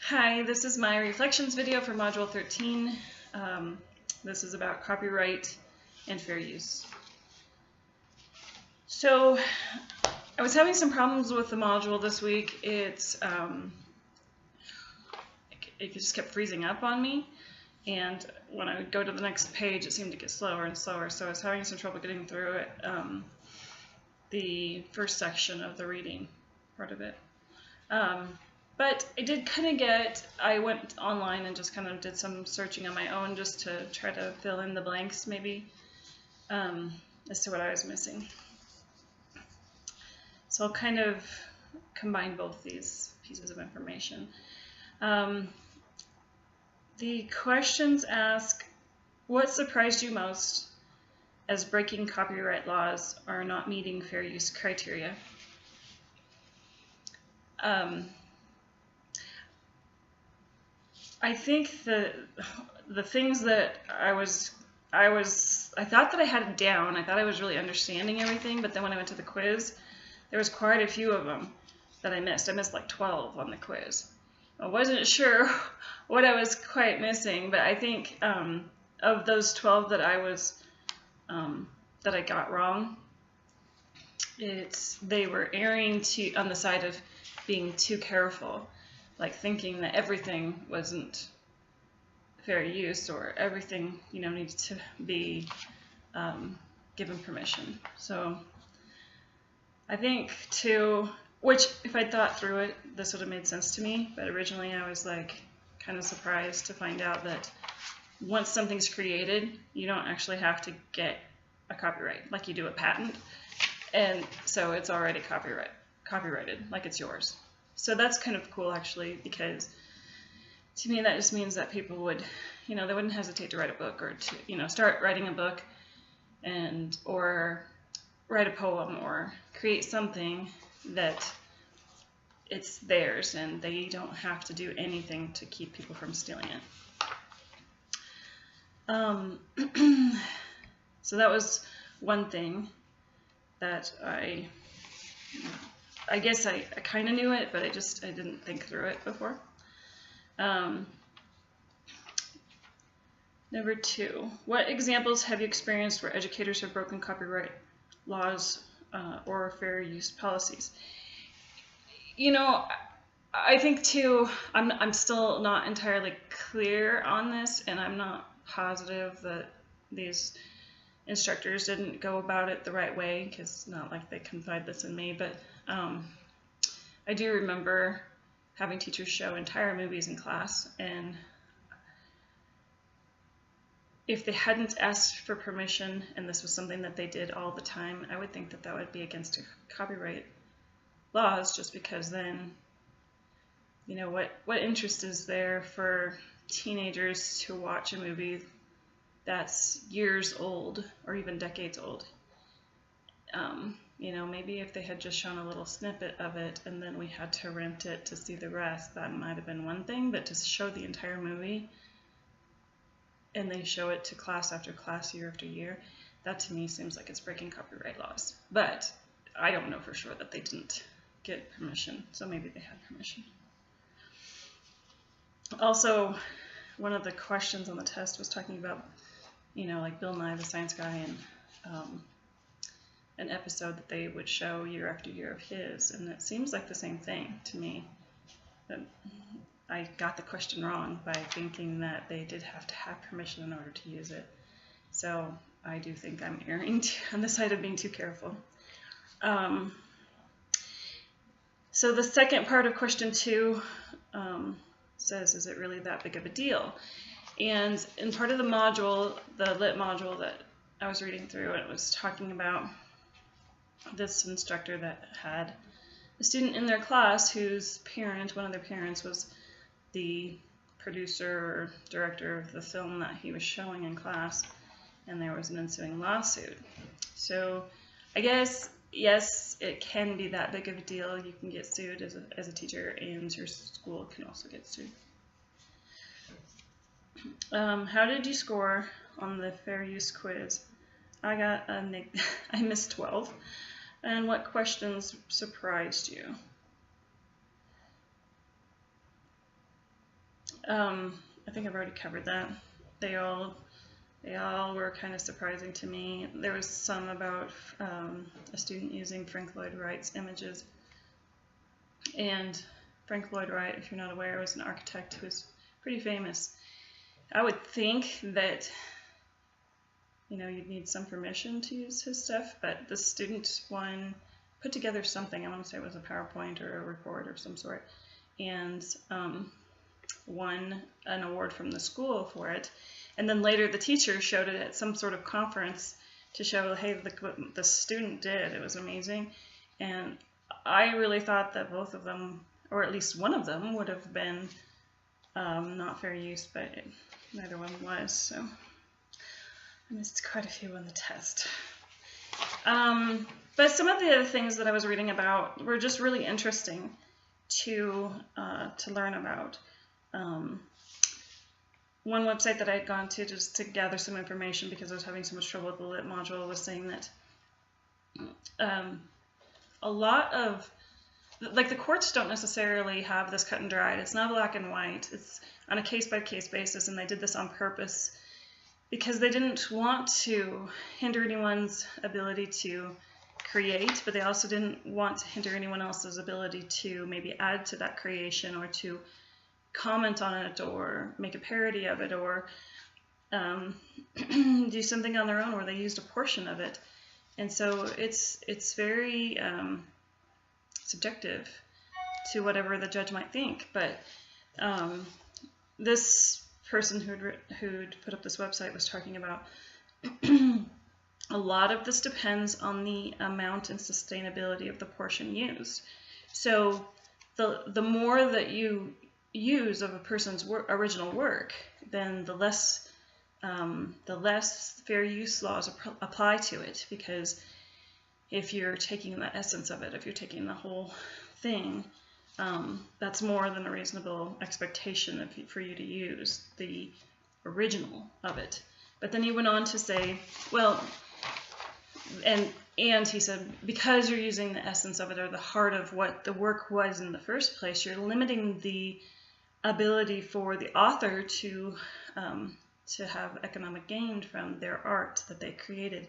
Hi, this is my reflections video for Module 13. This is about copyright and fair use. So I was having some problems with the module this week. It just kept freezing up on me, and when I would go to the next page, it seemed to get slower and slower. So I was having some trouble getting through it, the first section of the reading part of it. But I did kind of I went online and just kind of did some searching on my own just to try to fill in the blanks maybe as to what I was missing. So I'll kind of combine both these pieces of information. The questions ask, what surprised you most as breaking copyright laws or not meeting fair use criteria? I think the things that I thought that I had it down. I thought I was really understanding everything, but then when I went to the quiz, there was quite a few of them that I missed. I missed like 12 on the quiz. I wasn't sure what I was quite missing, but I think of those 12 that I got wrong, they were erring on the side of being too careful. Like thinking that everything wasn't fair use or everything, needed to be given permission. So I think which if I'd thought through it, this would have made sense to me. But originally I was like kind of surprised to find out that once something's created, you don't actually have to get a copyright like you do a patent. And so it's already copyrighted, like it's yours. So that's kind of cool, actually, because to me that just means that people would, they wouldn't hesitate to write a book or to, start writing a book or write a poem or create something that it's theirs and they don't have to do anything to keep people from stealing it. So that was one thing that I guess I kind of knew it, but I didn't think through it before. Number 2, what examples have you experienced where educators have broken copyright laws or fair use policies? I think too, I'm still not entirely clear on this, and I'm not positive that these instructors didn't go about it the right way, because it's not like they confide this in me, but I do remember having teachers show entire movies in class, and if they hadn't asked for permission and this was something that they did all the time, I would think that that would be against copyright laws, just because then, what interest is there for teenagers to watch a movie that's years old or even decades old? Maybe if they had just shown a little snippet of it and then we had to rent it to see the rest, that might have been one thing, but to show the entire movie and they show it to class after class, year after year, that to me seems like it's breaking copyright laws. But I don't know for sure that they didn't get permission, so maybe they had permission. Also, one of the questions on the test was talking about, like Bill Nye the Science Guy, and an episode that they would show year after year of his, and it seems like the same thing to me. But I got the question wrong by thinking that they did have to have permission in order to use it. So I do think I'm erring on the side of being too careful. So the second part of question 2 says, is it really that big of a deal? And in part of the module, the lit module that I was reading through, it was talking about this instructor that had a student in their class whose parent, one of their parents, was the producer or director of the film that he was showing in class, and there was an ensuing lawsuit. So I guess, yes, it can be that big of a deal. You can get sued as a teacher, and your school can also get sued. How did you score on the fair use quiz? I missed 12. And what questions surprised you? I think I've already covered that. They all were kind of surprising to me. There was some about a student using Frank Lloyd Wright's images. And Frank Lloyd Wright, if you're not aware, was an architect who was pretty famous. I would think that, you know, you'd need some permission to use his stuff, but the student one put together something. I want to say it was a PowerPoint or a report of some sort, and won an award from the school for it. And then later the teacher showed it at some sort of conference to show, hey, what the student did. It was amazing. And I really thought that both of them, or at least one of them, would have been not fair use, but neither one was. So I missed quite a few on the test. But some of the other things that I was reading about were just really interesting to learn about. One website that I had gone to just to gather some information because I was having so much trouble with the lit module was saying that a lot of, like, the courts don't necessarily have this cut and dried. It's not black and white. It's on a case-by-case basis, and they did this on purpose because they didn't want to hinder anyone's ability to create, but they also didn't want to hinder anyone else's ability to maybe add to that creation or to comment on it or make a parody of it or do something on their own where they used a portion of it. And so it's very subjective to whatever the judge might think. But this person who'd put up this website was talking about a lot of this depends on the amount and sustainability of the portion used. So the more that you use of a person's original work, then the less fair use laws apply to it, because if you're taking the essence of it, if you're taking the whole thing, that's more than a reasonable expectation for you to use the original of it. But then he went on to say, well, and he said, because you're using the essence of it or the heart of what the work was in the first place, you're limiting the ability for the author to have economic gain from their art that they created.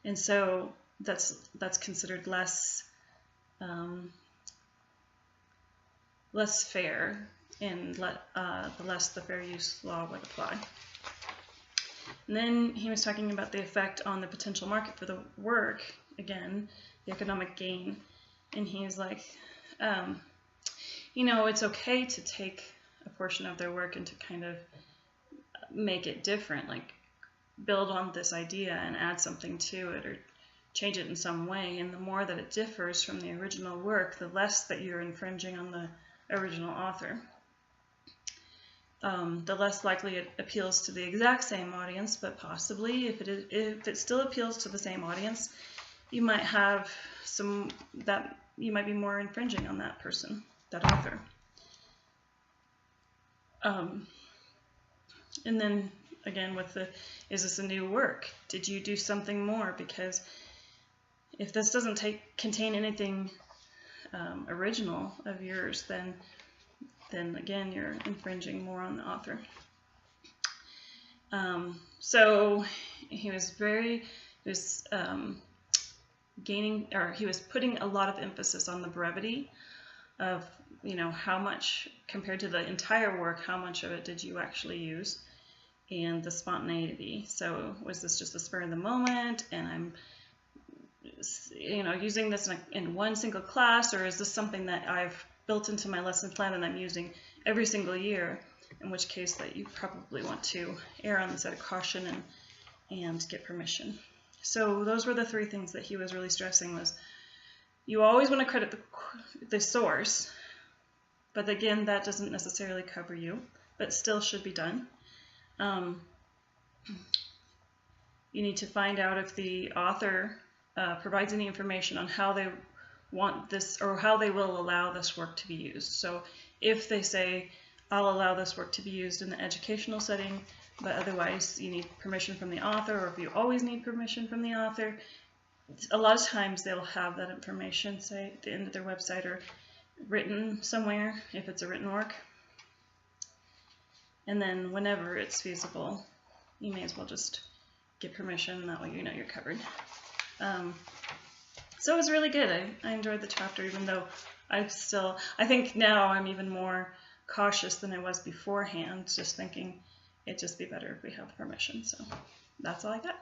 And so that's considered less fair, and the less the fair use law would apply. And then he was talking about the effect on the potential market for the work, again, the economic gain. And he's like, you know, it's okay to take a portion of their work and to kind of make it different, like build on this idea and add something to it or change it in some way. And the more that it differs from the original work, the less that you're infringing on the original author. The less likely it appeals to the exact same audience, but possibly if it still appeals to the same audience, you might have you might be more infringing on that person, that author. And then again with is this a new work? Did you do something more? Because if this doesn't contain anything original of yours, then again you're infringing more on the author. So he was putting a lot of emphasis on the brevity of, you know, how much compared to the entire work, how much of it did you actually use, and the spontaneity. So was this just a spur of the moment, and I'm, you know, using this in one single class, or is this something that I've built into my lesson plan and I'm using every single year, in which case that you probably want to err on the side of caution and get permission. So those were the three things that he was really stressing. Was you always want to credit the source, but again, that doesn't necessarily cover you, but still should be done. You need to find out if the author provides any information on how they want this, or how they will allow this work to be used. So if they say, I'll allow this work to be used in the educational setting, but otherwise you need permission from the author, or if you always need permission from the author, a lot of times they'll have that information, say at the end of their website or written somewhere if it's a written work. And then whenever it's feasible, you may as well just get permission. That way you know you're covered. So it was really good. I enjoyed the chapter, even though I think now I'm even more cautious than I was beforehand, just thinking it'd just be better if we have permission. So that's all I got.